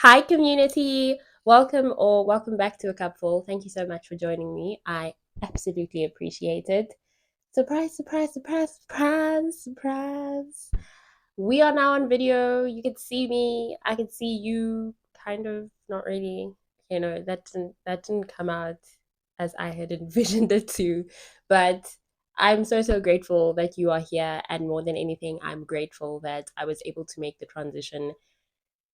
Hi, community. Welcome back to A Cupful. Thank you so much for joining me. I absolutely appreciate it. Surprise, surprise, surprise, surprise, surprise. We are now on video. You can see me. I can see you. Kind of, not really. That didn't come out as I had envisioned it to. But I'm so grateful that you are here, and more than anything, I'm grateful that I was able to make the transition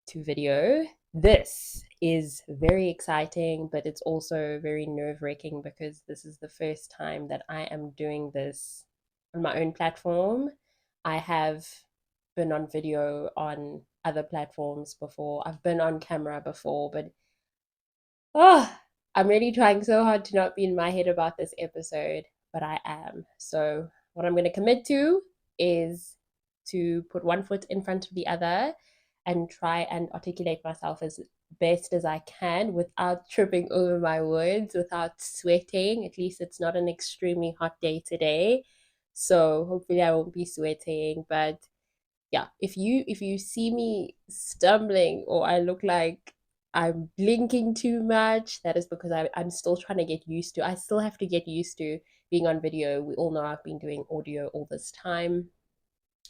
to video. This is very exciting, but it's also very nerve wracking because this is the first time that I am doing this on my own platform. I have been on video on other platforms before, I've been on camera before, but oh, I'm really trying so hard to not be in my head about this episode, but I am. So, what I'm going to commit to is to put one foot in front of the other and try and articulate myself as best as I can without tripping over my words, without sweating. At least it's not an extremely hot day today. So, hopefully, I won't be sweating, but yeah, if you see me stumbling or I look like I'm blinking too much, that is because I'm still trying to get used to. I still have to get used to being on video. We all know I've been doing audio all this time,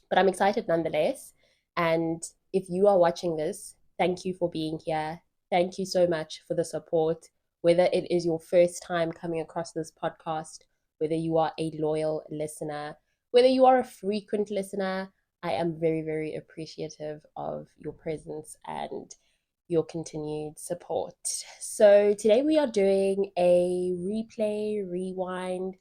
but I'm excited nonetheless. And if you are watching this, thank you for being here. Thank you so much for the support. Whether it is your first time coming across this podcast, whether you are a loyal listener, whether you are a frequent listener, I am very appreciative of your presence and your continued support. So, today we are doing a replay, rewind,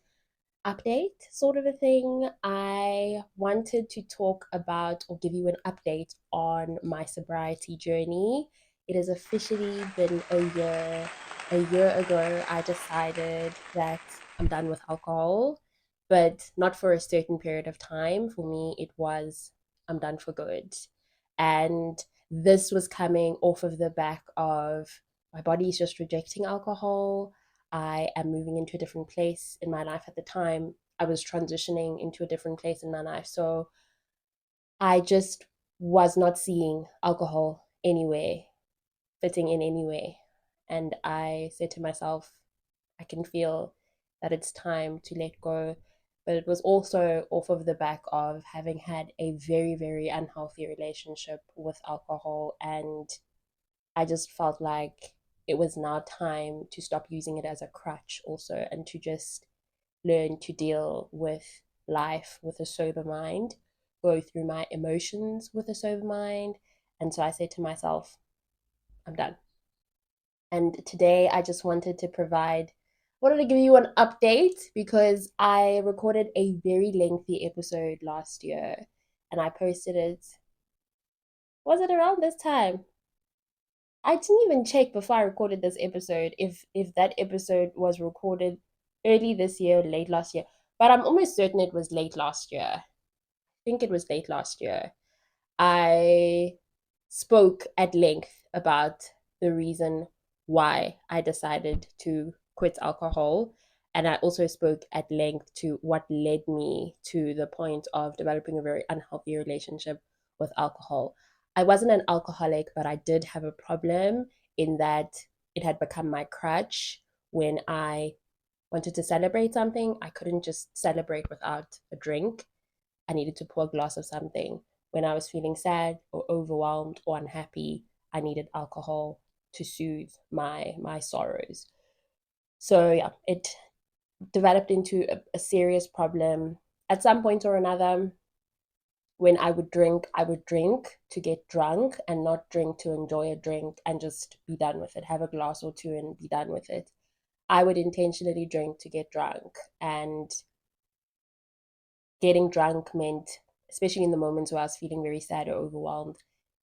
update sort of a thing. I wanted to talk about or give you an update on my sobriety journey. It has officially been a year. A year ago, I decided that I'm done with alcohol, but not for a certain period of time. For me, it was I'm done for good. And this was coming off of the back of my body's just rejecting alcohol. I am moving into a different place in my life at the time. I was transitioning into a different place in my life. So I just was not seeing alcohol anywhere, fitting in anywhere. And I said to myself, I can feel that it's time to let go. But it was also off of the back of having had a very unhealthy relationship with alcohol. And I just felt like it was now time to stop using it as a crutch also and to just learn to deal with life with a sober mind, go through my emotions with a sober mind. And so I said to myself, I'm done. And today I just wanted to give you an update because I recorded a very lengthy episode last year and I posted it. Was it around this time? I didn't even check before I recorded this episode if that episode was recorded early this year, late last year. But I'm almost certain it was late last year. I think it was late last year. I spoke at length about the reason why I decided to quit alcohol. And I also spoke at length to what led me to the point of developing a very unhealthy relationship with alcohol. I wasn't an alcoholic, but I did have a problem in that it had become my crutch. When I wanted to celebrate something, I couldn't just celebrate without a drink. I needed to pour a glass of something. When I was feeling sad or overwhelmed or unhappy, I needed alcohol to soothe my sorrows. So yeah, it developed into a serious problem. At some point or another, when I would drink to get drunk and not drink to enjoy a drink and just be done with it, have a glass or two and be done with it. I would intentionally drink to get drunk, and getting drunk meant, especially in the moments where I was feeling very sad or overwhelmed,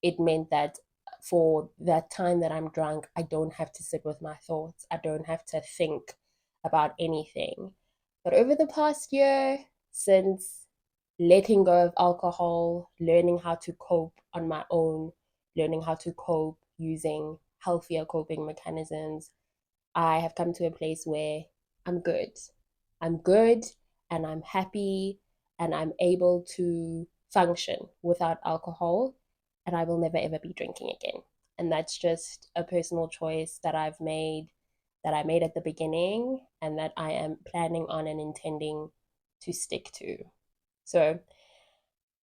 it meant that for that time that I'm drunk, I don't have to sit with my thoughts. I don't have to think about anything. But over the past year, since letting go of alcohol, learning how to cope on my own, learning how to cope using healthier coping mechanisms, I have come to a place where I'm good. I'm good and I'm happy and I'm able to function without alcohol, and I will never ever be drinking again. And that's just a personal choice that I've made, that I made at the beginning, and that I am planning on and intending to stick to. So,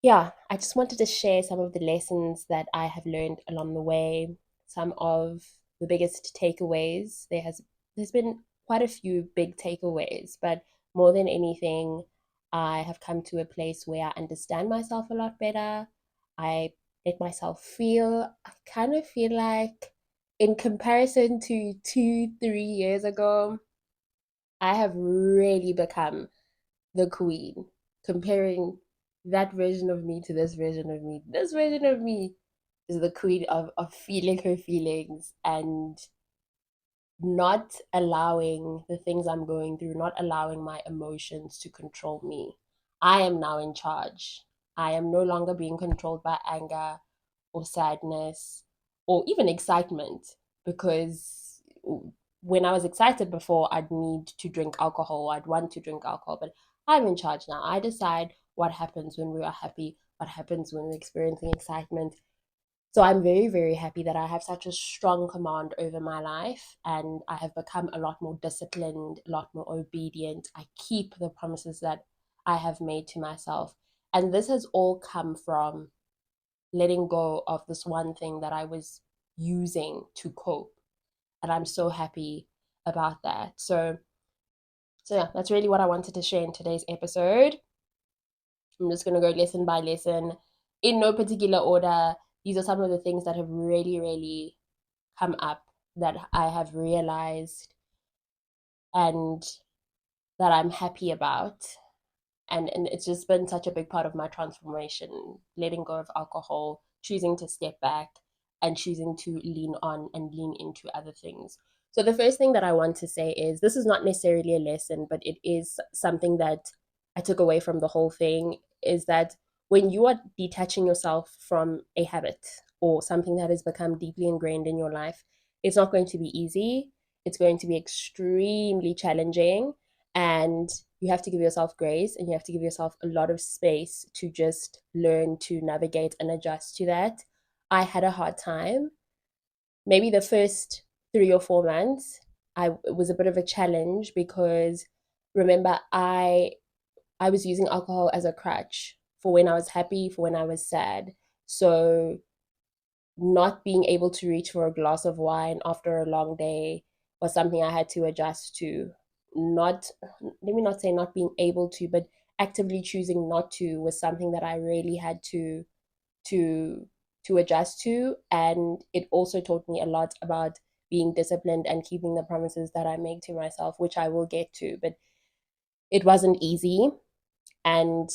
yeah, I just wanted to share some of the lessons that I have learned along the way, some of the biggest takeaways. There's been quite a few big takeaways, but more than anything, I have come to a place where I understand myself a lot better. I let myself feel. I kind of feel like, in comparison to 2, 3 years ago, I have really become the queen. Comparing that version of me to this version of me, this version of me is the queen of feeling her feelings and not allowing the things I'm going through, not allowing my emotions to control me. I am now in charge. I am no longer being controlled by anger or sadness or even excitement, because when I was excited before, I'd need to drink alcohol, I'd want to drink alcohol, but I'm in charge now. I decide what happens when we are happy, what happens when we're experiencing excitement. So I'm very, very happy that I have such a strong command over my life, and I have become a lot more disciplined, a lot more obedient. I keep the promises that I have made to myself. And this has all come from letting go of this one thing that I was using to cope. And I'm so happy about that. So yeah, that's really what I wanted to share in today's episode. I'm just gonna go lesson by lesson in no particular order. These are some of the things that have really, really come up, that I have realized and that I'm happy about. And it's just been such a big part of my transformation, letting go of alcohol, choosing to step back, and choosing to lean on and lean into other things. So the first thing that I want to say is, this is not necessarily a lesson, but it is something that I took away from the whole thing, is that when you are detaching yourself from a habit or something that has become deeply ingrained in your life, it's not going to be easy. It's going to be extremely challenging, and you have to give yourself grace, and you have to give yourself a lot of space to just learn to navigate and adjust to that. I had a hard time. Maybe the first 3 or 4 months, it was a bit of a challenge, because remember, I was using alcohol as a crutch for when I was happy, for when I was sad. So not being able to reach for a glass of wine after a long day was something I had to adjust to. Not, let me not say not being able to, but actively choosing not to was something that I really had to to adjust to. And it also taught me a lot about being disciplined and keeping the promises that I make to myself, which I will get to. But it wasn't easy, and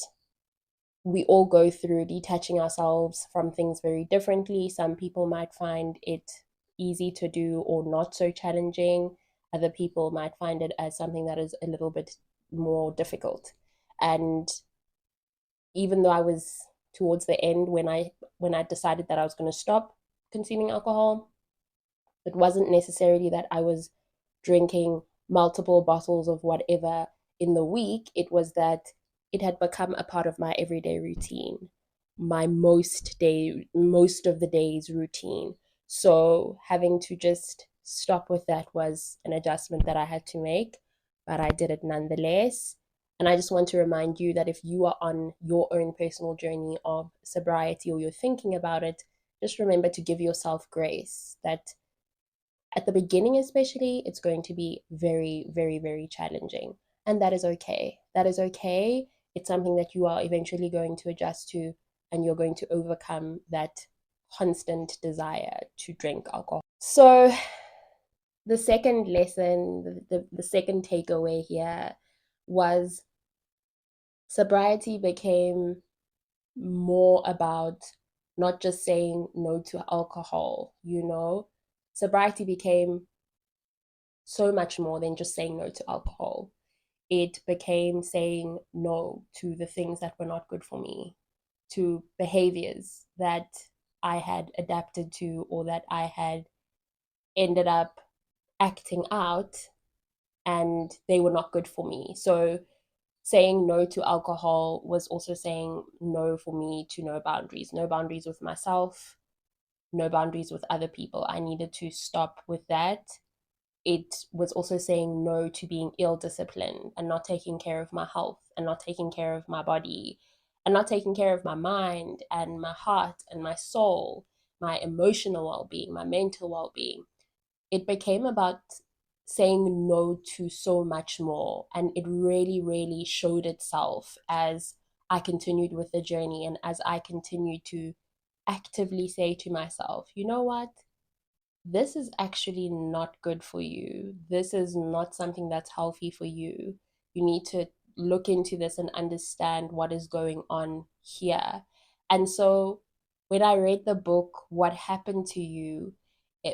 we all go through detaching ourselves from things very differently. Some people might find it easy to do or not so challenging. Other people might find it as something that is a little bit more difficult. And even though I was towards the end, when I decided that I was going to stop consuming alcohol, it wasn't necessarily that I was drinking multiple bottles of whatever in the week. It was that it had become a part of my everyday routine, my most of the days routine. So having to just stop with that was an adjustment that I had to make, but I did it nonetheless. And I just want to remind you that if you are on your own personal journey of sobriety, or you're thinking about it, just remember to give yourself grace, that at the beginning especially, it's going to be very, very, very challenging, and that is okay. That is okay. It's something that you are eventually going to adjust to, and you're going to overcome that constant desire to drink alcohol. So the second lesson, the second takeaway here was, sobriety became more about not just saying no to alcohol, sobriety became so much more than just saying no to alcohol. It became saying no to the things that were not good for me, to behaviors that I had adapted to, or that I had ended up acting out, and they were not good for me. So saying no to alcohol was also saying no for me to no boundaries with myself, no boundaries with other people. I needed to stop with that. It was also saying no to being ill disciplined and not taking care of my health and not taking care of my body and not taking care of my mind and my heart and my soul, my emotional well being, my mental well being. It became about saying no to so much more. And it really, really showed itself as I continued with the journey and as I continued to actively say to myself, you know what? This is actually not good for you. This is not something that's healthy for you. You need to look into this and understand what is going on here. And so when I read the book, What Happened to You,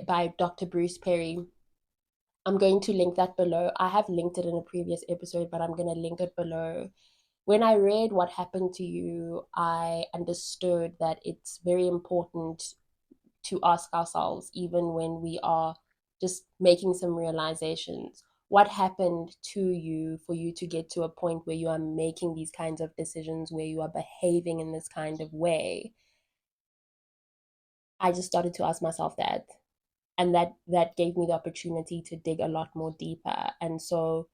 by Dr. Bruce Perry, I'm going to link that below. I have linked it in a previous episode, but I'm going to link it below. When I read What Happened to You, I understood that it's very important to ask ourselves, even when we are just making some realizations, what happened to you for you to get to a point where you are making these kinds of decisions, where you are behaving in this kind of way? I just started to ask myself that. And that gave me the opportunity to dig a lot more deeper. And so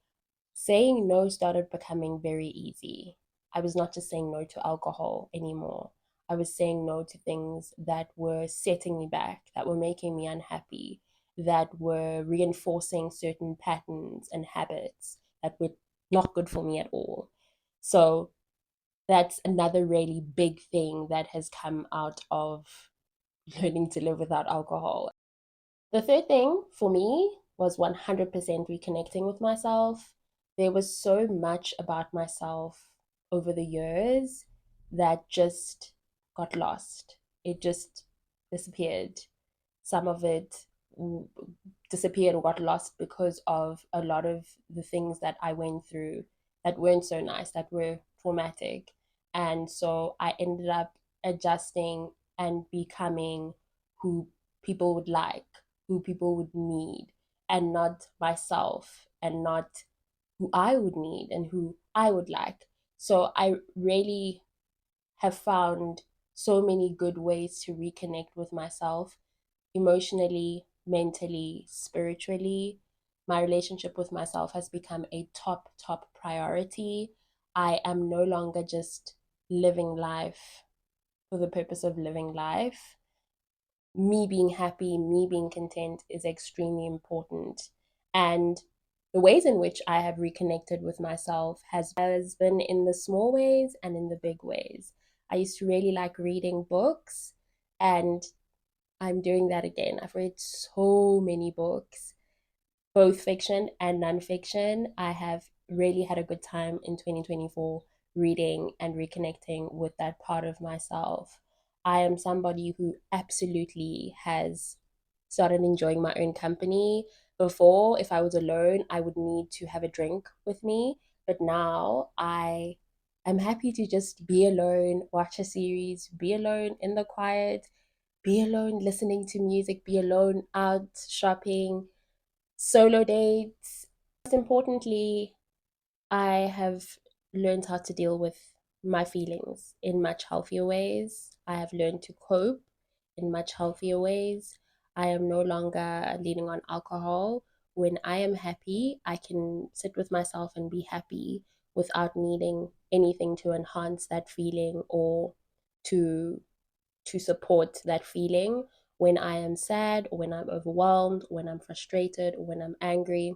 saying no started becoming very easy. I was not just saying no to alcohol anymore. I was saying no to things that were setting me back, that were making me unhappy, that were reinforcing certain patterns and habits that were not good for me at all. So that's another really big thing that has come out of learning to live without alcohol. The third thing for me was 100% reconnecting with myself. There was so much about myself over the years that just got lost. It just disappeared. Some of it disappeared or got lost because of a lot of the things that I went through that weren't so nice, that were traumatic. And so I ended up adjusting and becoming who people would like, who people would need, and not myself, and not who I would need and who I would like. So I really have found so many good ways to reconnect with myself emotionally, mentally, spiritually. My relationship with myself has become a top priority. I am no longer just living life for the purpose of living life. Me being happy, me being content is extremely important. And the ways in which I have reconnected with myself has been in the small ways and in the big ways. I used to really like reading books, and I'm doing that again. I've read so many books, both fiction and nonfiction. I have really had a good time in 2024 reading and reconnecting with that part of myself. I am somebody who absolutely has started enjoying my own company. Before, if I was alone, I would need to have a drink with me. But now I am happy to just be alone, watch a series, be alone in the quiet, be alone listening to music, be alone out shopping, solo dates. Most importantly, I have learned how to deal with my feelings in much healthier ways. I have learned to cope in much healthier ways. I am no longer leaning on alcohol. When I am happy, I can sit with myself and be happy without needing anything to enhance that feeling or to support that feeling. When I am sad, or when I'm overwhelmed, when I'm frustrated, or when I'm angry,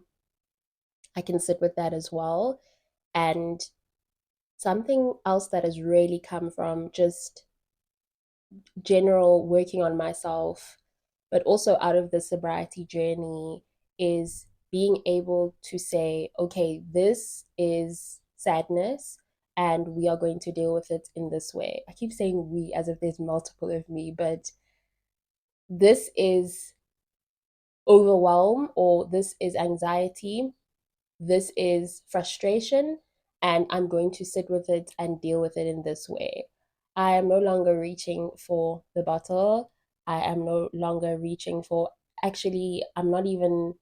I can sit with that as well. And something else that has really come from just general working on myself, but also out of the sobriety journey, is being able to say, okay, this is sadness and we are going to deal with it in this way. I keep saying we as if there's multiple of me, but this is overwhelm, or this is anxiety, this is frustration, and I'm going to sit with it and deal with it in this way. I am no longer reaching for the bottle. I am no longer reaching for, actually, I'm not even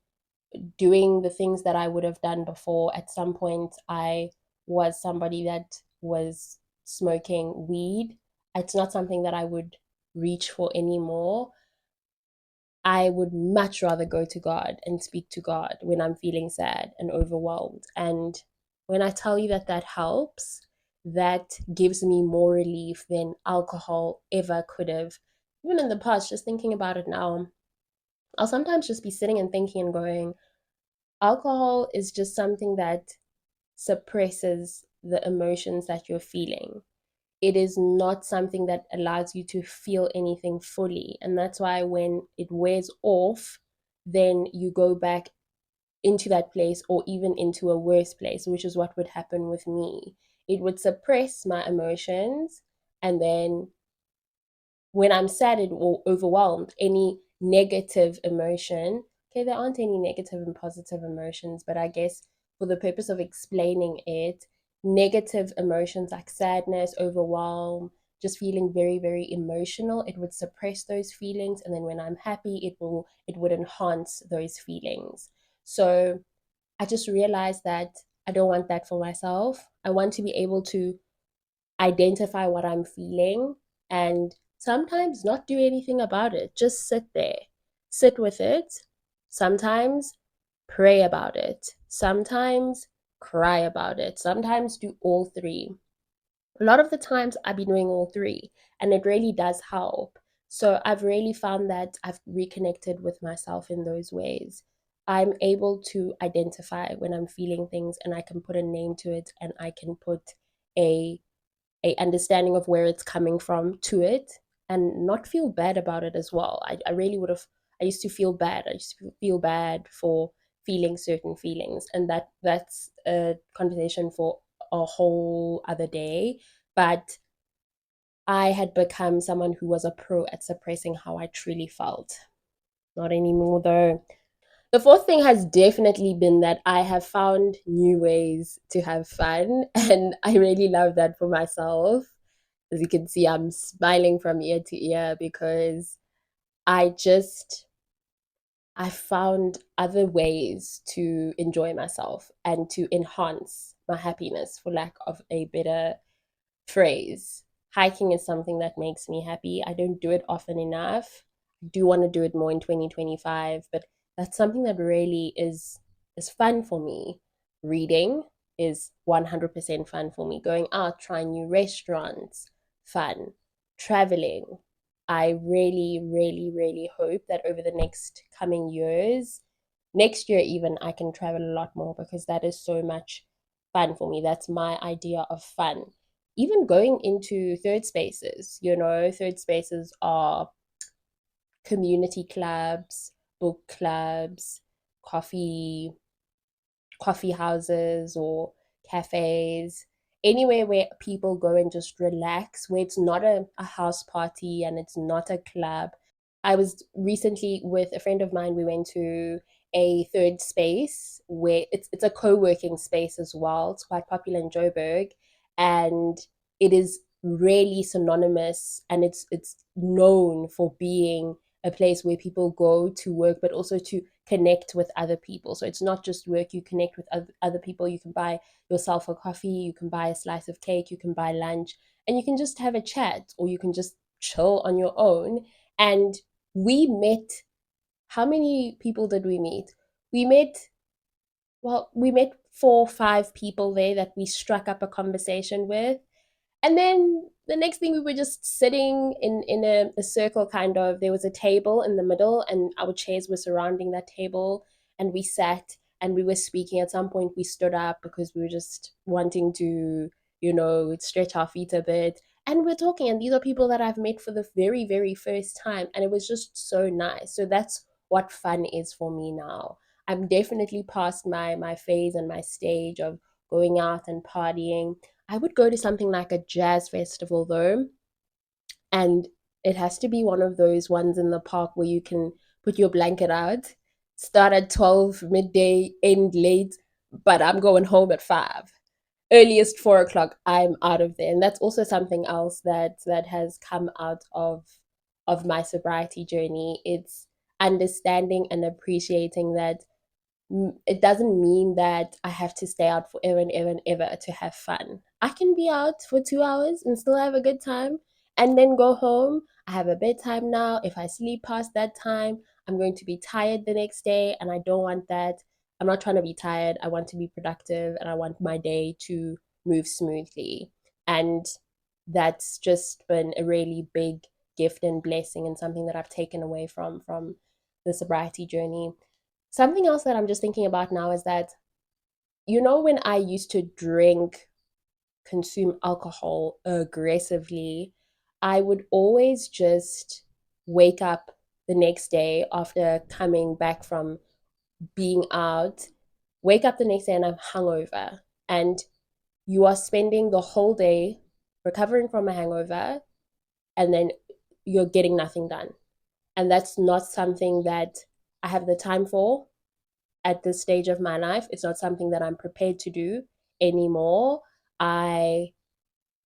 doing the things that I would have done before. At some point, I was somebody that was smoking weed. It's not something that I would reach for anymore. I would much rather go to God and speak to God when I'm feeling sad and overwhelmed. And when I tell you that that helps, that gives me more relief than alcohol ever could have. Even in the past, just thinking about it now, I'll sometimes just be sitting and thinking and going, alcohol is just something that suppresses the emotions that you're feeling. It is not something that allows you to feel anything fully. And that's why when it wears off, then you go back into that place or even into a worse place, which is what would happen with me. It would suppress my emotions. And then when I'm sad or overwhelmed, any negative emotion, okay, there aren't any negative and positive emotions, but I guess for the purpose of explaining it, negative emotions like sadness, overwhelm, just feeling very, very emotional, it would suppress those feelings. And then when I'm happy, it would enhance those feelings. So I just realized that I don't want that for myself. I want to be able to identify what I'm feeling and sometimes not do anything about it. Just sit there, sit with it. Sometimes pray about it. Sometimes cry about it. Sometimes do all three. A lot of the times I've been doing all three, and it really does help. So I've really found that I've reconnected with myself in those ways. I'm able to identify when I'm feeling things and I can put a name to it and I can put a understanding of where it's coming from to it and not feel bad about it as well. I really would have I used to feel bad. I used to feel bad for feeling certain feelings. And that's a conversation for a whole other day. But I had become someone who was a pro at suppressing how I truly felt. Not anymore though. The fourth thing has definitely been that I have found new ways to have fun, and I really love that for myself. As you can see, I'm smiling from ear to ear because I just I found other ways to enjoy myself and to enhance my happiness, for lack of a better phrase. Hiking is something that makes me happy. I don't do it often enough. I do want to do it more in 2025, but that's something that really is fun for me. Reading is 100% fun for me. Going out, trying new restaurants, fun. Traveling. I really, really, really hope that over the next coming years, next year even, I can travel a lot more because that is so much fun for me. That's my idea of fun. Even going into third spaces, third spaces are community clubs, book clubs, coffee coffee houses or cafes, anywhere where people go and just relax, where it's not a house party and it's not a club. I was recently with a friend of mine. We went to a third space where it's a co-working space as well. It's quite popular in Joburg, and it is really synonymous and it's known for being a place where people go to work but also to connect with other people. So it's not just work, you connect with other people. You can buy yourself a coffee, you can buy a slice of cake, you can buy lunch, and you can just have a chat or you can just chill on your own. And we met, how many people did we meet? We met, well, we met 4 or 5 people there that we struck up a conversation with. And then the next thing, we were just sitting in a circle, kind of. There was a table in the middle, and our chairs were surrounding that table. And we sat and we were speaking. At some point, we stood up because we were just wanting to, stretch our feet a bit. And we're talking, and these are people that I've met for the very, very first time. And it was just so nice. So that's what fun is for me now. I'm definitely past my phase and my stage of going out and partying. I would go to something like a jazz festival though, and it has to be one of those ones in the park where you can put your blanket out, start at 12 midday, end late, but I'm going home at 5. Earliest 4 o'clock, I'm out of there. And that's also something else that has come out of my sobriety journey. It's understanding and appreciating that it doesn't mean that I have to stay out forever and ever and ever to have fun. I can be out for 2 hours and still have a good time and then go home. I have a bedtime now. If I sleep past that time, I'm going to be tired the next day, and I don't want that. I'm not trying to be tired. I want to be productive, and I want my day to move smoothly. And that's just been a really big gift and blessing, and something that I've taken away from the sobriety journey. Something else that I'm just thinking about now is that, when I used to drink, consume alcohol aggressively, I would always just wake up the next day after coming back from being out, wake up the next day and I'm hungover. And you are spending the whole day recovering from a hangover, and then you're getting nothing done. And that's not something that I have the time for at this stage of my life. It's not something that I'm prepared to do anymore. I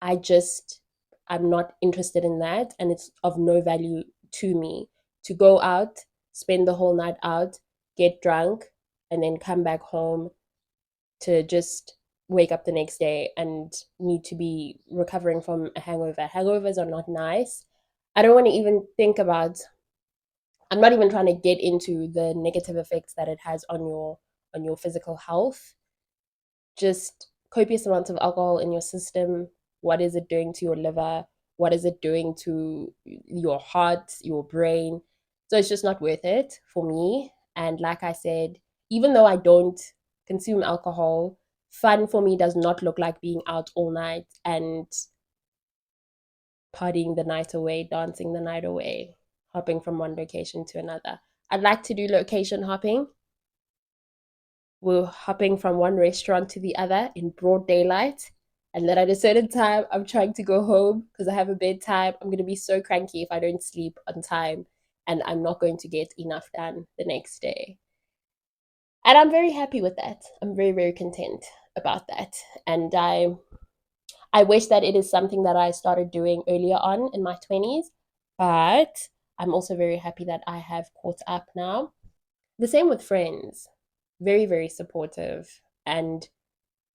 I just I'm not interested in that, and it's of no value to me to go out, spend the whole night out, get drunk, and then come back home to just wake up the next day and need to be recovering from a hangover. Hangovers are not nice. I don't want to even think about I'm not even trying to get into the negative effects that it has on your physical health. Just copious amounts of alcohol in your system. What is it doing to your liver? What is it doing to your heart, your brain? So it's just not worth it for me. And like I said, even though I don't consume alcohol, fun for me does not look like being out all night and partying the night away, dancing the night away, hopping from one location to another. I'd like to do location hopping. We're hopping from one restaurant to the other in broad daylight. And then at a certain time, I'm trying to go home because I have a bedtime. I'm going to be so cranky if I don't sleep on time, and I'm not going to get enough done the next day. And I'm very happy with that. I'm very, very content about that. And I wish that it is something that I started doing earlier on in my 20s, but I'm also very happy that I have caught up now. The same with friends, very, very supportive. And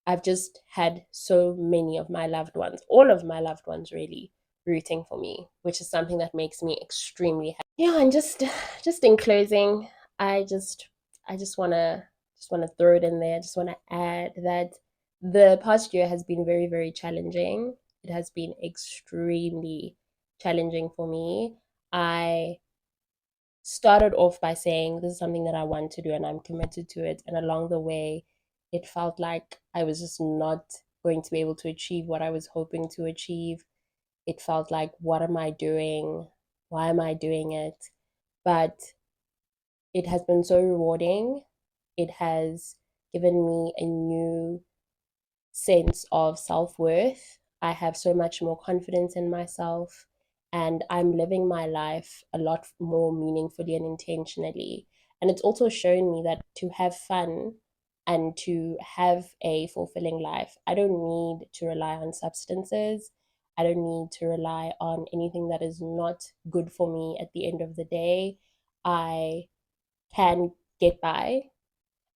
I've just had so many of my loved ones, all of my loved ones really, rooting for me, which is something that makes me extremely happy. Yeah, and just in closing, I just I just want to throw it in there. I just want to add that the past year has been very, very challenging. It has been extremely challenging for me. I started off by saying this is something that I want to do and I'm committed to it. And along the way, it felt like I was just not going to be able to achieve what I was hoping to achieve. It felt like, what am I doing? Why am I doing it? But it has been so rewarding. It has given me a new sense of self worth. I have so much more confidence in myself, and I'm living my life a lot more meaningfully and intentionally. And it's also shown me that to have fun and to have a fulfilling life, I don't need to rely on substances. I don't need to rely on anything that is not good for me at the end of the day. I can get by,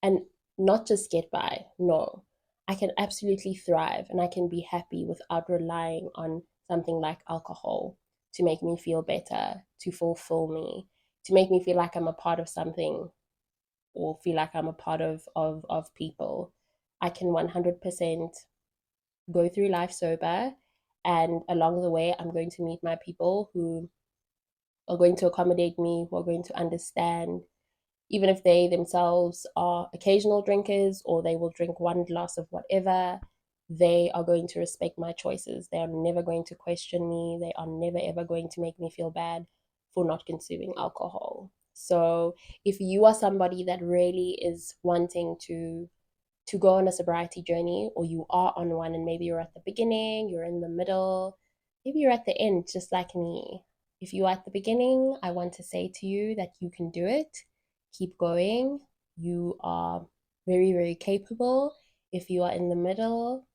and not just get by. No, I can absolutely thrive and I can be happy without relying on something like alcohol to make me feel better, to fulfill me, to make me feel like I'm a part of something, or feel like I'm a part of people. I can 100% go through life sober, and along the way I'm going to meet my people who are going to accommodate me, who are going to understand, even if they themselves are occasional drinkers or they will drink one glass of whatever. They are going to respect my choices. They are never going to question me. They are never ever going to make me feel bad for not consuming alcohol. So if you are somebody that really is wanting to go on a sobriety journey, or you are on one and maybe you're at the beginning, you're in the middle, maybe you're at the end, just like me. If you're at the beginning, I want to say to you that you can do it. Keep going. You are very, very capable. If you are in the middle,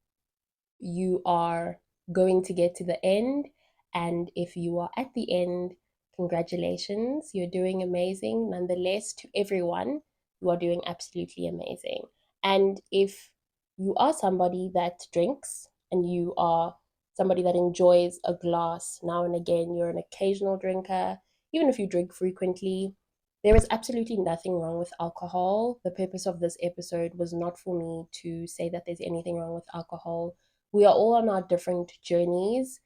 you are going to get to the end. And if you are at the end, congratulations, you're doing amazing. Nonetheless, to everyone, you are doing absolutely amazing. And if you are somebody that drinks and you are somebody that enjoys a glass now and again, you're an occasional drinker, even if you drink frequently, There is absolutely nothing wrong with alcohol. The purpose of this episode was not for me to say that there's anything wrong with alcohol. We are all on our different journeys.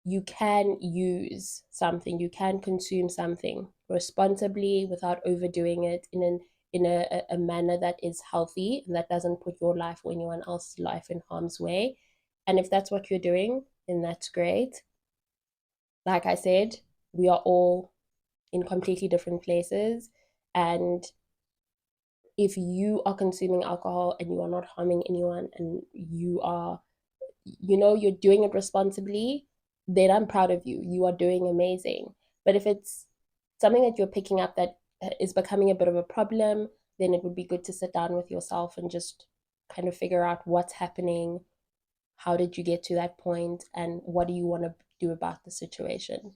You can use something, you can consume something responsibly without overdoing it in a manner that is healthy and that doesn't put your life or anyone else's life in harm's way. And if that's what you're doing, then that's great. Like I said, we are all in completely different places. And if you are consuming alcohol and you are not harming anyone and you are, you're doing it responsibly, then I'm proud of you. You are doing amazing. But if it's something that you're picking up that is becoming a bit of a problem, then it would be good to sit down with yourself and just kind of figure out what's happening. How did you get to that point? And what do you want to do about the situation?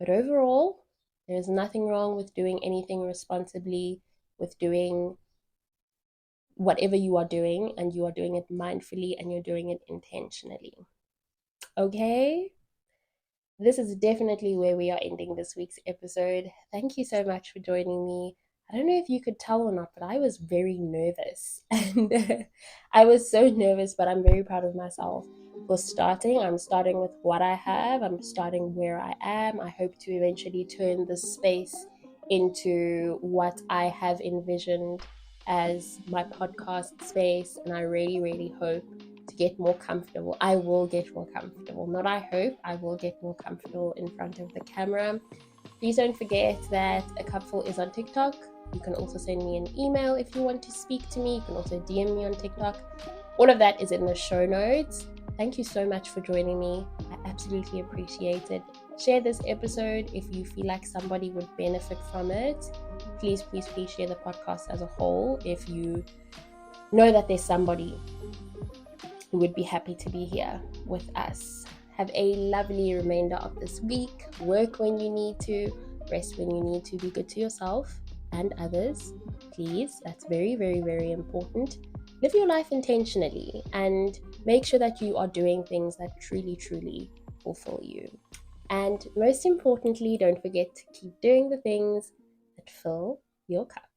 But overall, there's nothing wrong with doing anything responsibly, with doing whatever you are doing, and you are doing it mindfully and you're doing it intentionally. Okay? This is definitely where we are ending this week's episode. Thank you so much for joining me. I don't know if you could tell or not, but I was very nervous. And I was so nervous, but I'm very proud of myself for starting. I'm starting with what I have, I'm starting where I am. I hope to eventually turn this space into what I have envisioned as my podcast space. And I really, really hope to get more comfortable. I will get more comfortable. Not I hope, I will get more comfortable in front of the camera. Please don't forget that A Cupful is on TikTok. You can also send me an email if you want to speak to me. You can also DM me on TikTok. All of that is in the show notes. Thank you so much for joining me. I absolutely appreciate it. Share this episode if you feel like somebody would benefit from it. Please, please, please share the podcast as a whole if you know that there's somebody who would be happy to be here with us. Have a lovely remainder of this week. Work when you need to, rest when you need to. Be good to yourself and others, please. That's very, very, very important. Live your life intentionally and make sure that you are doing things that truly, truly fulfill you. And most importantly, don't forget to keep doing the things that fill your cup.